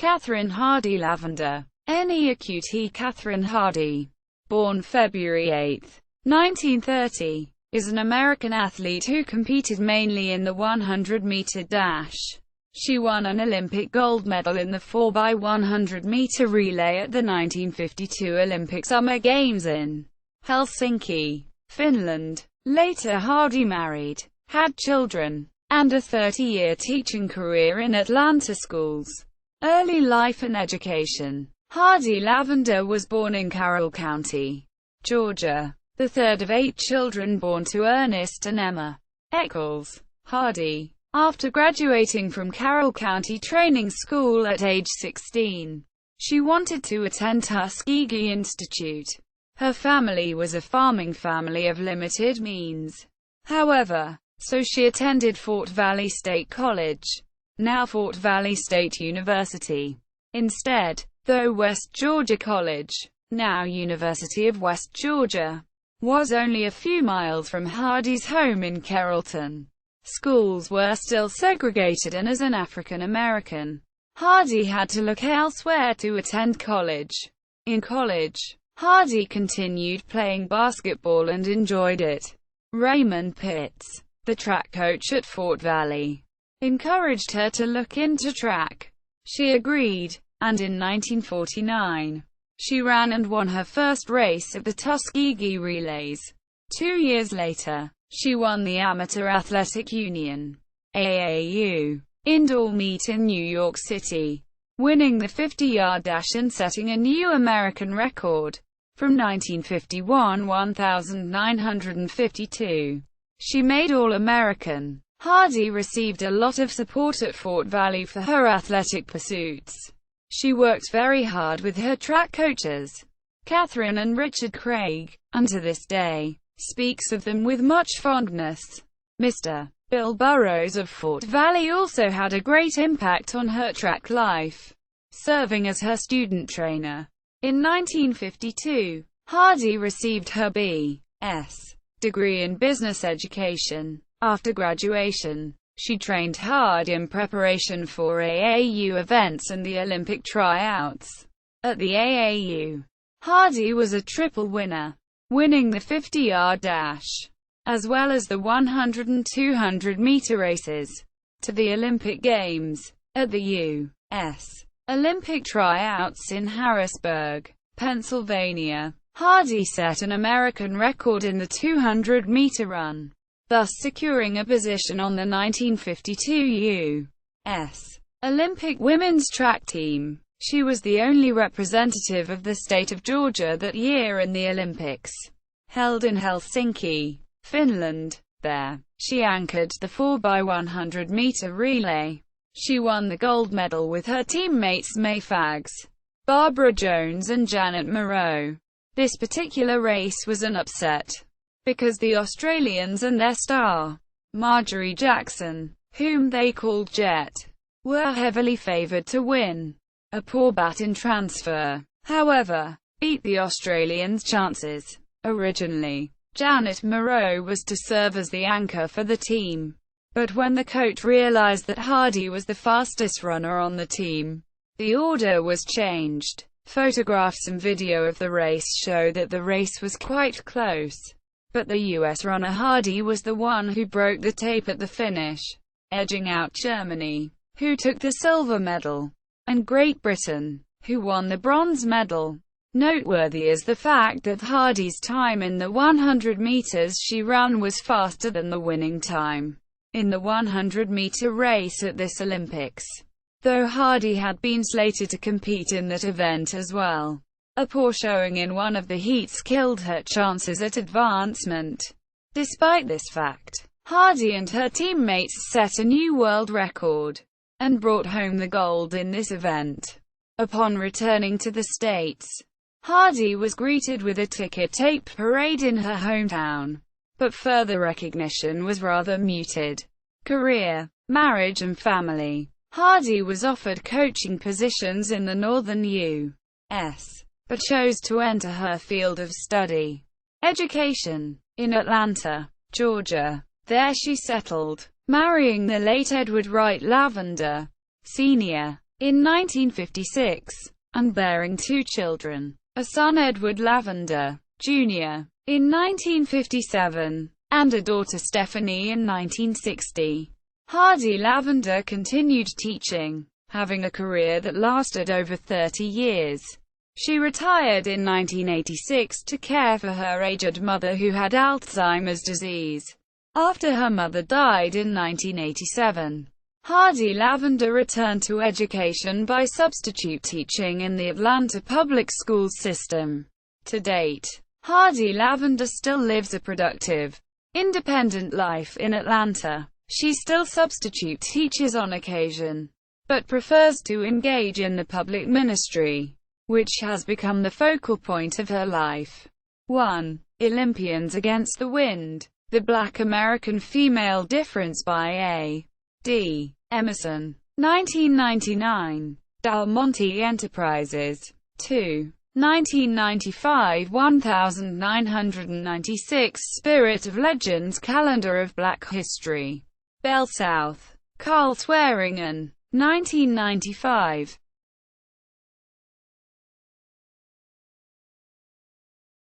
Catherine Hardy Lavender, NEAQT Catherine Hardy, born February 8, 1930, is an American athlete who competed mainly in the 100-meter dash. She won an Olympic gold medal in the 4x100-meter relay at the 1952 Olympic Summer Games in Helsinki, Finland. Later Hardy married, had children, and a 30-year teaching career in Atlanta schools. Early life and education. Hardy Lavender was born in Carroll County, Georgia, the third of 8 children born to Ernest and Emma Eccles Hardy. After graduating from Carroll County Training School at age 16, she wanted to attend Tuskegee Institute. Her family was a farming family of limited means, however, so she attended Fort Valley State College, now Fort Valley State University, instead, though West Georgia College, now University of West Georgia, was only a few miles from Hardy's home in Carrollton. Schools were still segregated, and as an African American, Hardy had to look elsewhere to attend college. In college, Hardy continued playing basketball and enjoyed it. Raymond Pitts, the track coach at Fort Valley, encouraged her to look into track. She agreed, and in 1949, she ran and won her first race at the Tuskegee Relays. 2 years later, she won the Amateur Athletic Union (AAU) indoor meet in New York City, winning the 50-yard dash and setting a new American record. From 1951 1952, she made All-American. Hardy received a lot of support at Fort Valley for her athletic pursuits. She worked very hard with her track coaches, Catherine and Richard Craig, and to this day, speaks of them with much fondness. Mr. Bill Burrows of Fort Valley also had a great impact on her track life, serving as her student trainer. In 1952, Hardy received her B.S. degree in business education. After graduation, she trained hard in preparation for AAU events and the Olympic tryouts. At the AAU, Hardy was a triple winner, winning the 50-yard dash, as well as the 100 and 200-meter races. To the Olympic Games, at the U.S. Olympic tryouts in Harrisburg, Pennsylvania, Hardy set an American record in the 200-meter run, thus securing a position on the 1952 U.S. Olympic women's track team. She was the only representative of the state of Georgia that year in the Olympics, held in Helsinki, Finland. There, she anchored the 4x100-meter relay. She won the gold medal with her teammates May Fags, Barbara Jones and Janet Moreau. This particular race was an upset, because the Australians and their star, Marjorie Jackson, whom they called Jet, were heavily favoured to win. A poor bat-in transfer, however, beat the Australians' chances. Originally, Janet Moreau was to serve as the anchor for the team, but when the coach realized that Hardy was the fastest runner on the team, the order was changed. Photographs and video of the race show that the race was quite close, but the U.S. runner Hardy was the one who broke the tape at the finish, edging out Germany, who took the silver medal, and Great Britain, who won the bronze medal. Noteworthy is the fact that Hardy's time in the 100 meters she ran was faster than the winning time in the 100-meter race at this Olympics, though Hardy had been slated to compete in that event as well. A poor showing in one of the heats killed her chances at advancement. Despite this fact, Hardy and her teammates set a new world record, and brought home the gold in this event. Upon returning to the States, Hardy was greeted with a ticker tape parade in her hometown, but further recognition was rather muted. Career, marriage and family. Hardy was offered coaching positions in the northern U.S., but chose to enter her field of study, education, in Atlanta, Georgia. There she settled, marrying the late Edward Wright Lavender, Sr., in 1956, and bearing 2 children, a son Edward Lavender, Jr., in 1957, and a daughter Stephanie in 1960. Hardy Lavender continued teaching, having a career that lasted over 30 years. She retired in 1986 to care for her aged mother who had Alzheimer's disease. After her mother died in 1987, Hardy Lavender returned to education by substitute teaching in the Atlanta public schools system. To date, Hardy Lavender still lives a productive, independent life in Atlanta. She still substitute teaches on occasion, but prefers to engage in the public ministry, which has become the focal point of her life. 1. Olympians Against the Wind. The Black American Female Difference by A. D. Emerson. 1999. Del Monte Enterprises. 2. 1995 1996 Spirit of Legends Calendar of Black History. Bell South. Carl Swearingen. 1995.